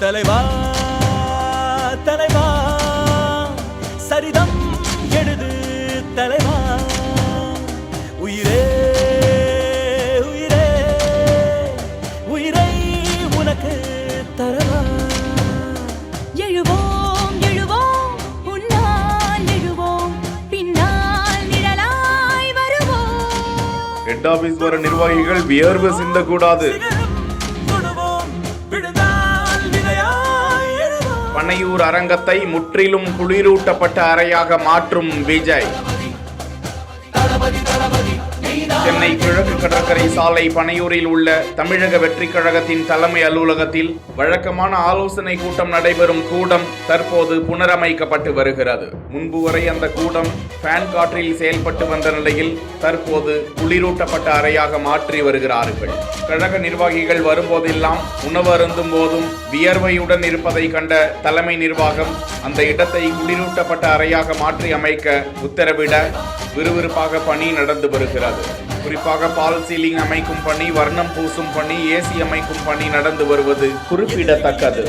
தலைவா தலைவா சரிதம் எழுது தலைவா உயிரே உயிரே உயிரை உனக்கு தரவா எழுவோம் எழுவோம் உன்னால் எழுவோம் பின்னால் நிழலாய் வருவோம். ஹெட் ஆபீஸ் வர நிர்வாகிகள் வியர்வு சிந்தக்கூடாது. பனையூர் அரங்கத்தை முற்றிலும் குளிரூட்டப்பட்ட அறையாக மாற்றும் விஜய். சென்னை கிழக்கு கடற்கரை சாலை பனையூரில் உள்ள தமிழக வெற்றிக் கழகத்தின் தலைமை அலுவலகத்தில் வழக்கமான ஆலோசனை கூட்டம் நடைபெறும் கூடம் தற்போது புனரமைக்கப்பட்டு வருகிறது. முன்பு வரை அந்த கூடம் ஃபேன் காற்றில் செயல்பட்டு வந்த நிலையில் தற்போது குளிரூட்டப்பட்ட அறையாக மாற்றி வருகிறார்கள். கழக நிர்வாகிகள் வரும்போதெல்லாம் உணவு அருந்தும் போதும் வியர்வையுடன் இருப்பதை கண்ட தலைமை நிர்வாகம் அந்த இடத்தை குளிரூட்டப்பட்ட அறையாக மாற்றி அமைக்க உத்தரவிட விறுவிறுப்பாக பணி நடந்து வருகிறது. குறிப்பாக பால் சீலிங் அமைக்கும் பணி, வர்ணம் பூசும் பணி, ஏசி அமைக்கும் பணி நடந்து வருவது குறிப்பிடத்தக்கது.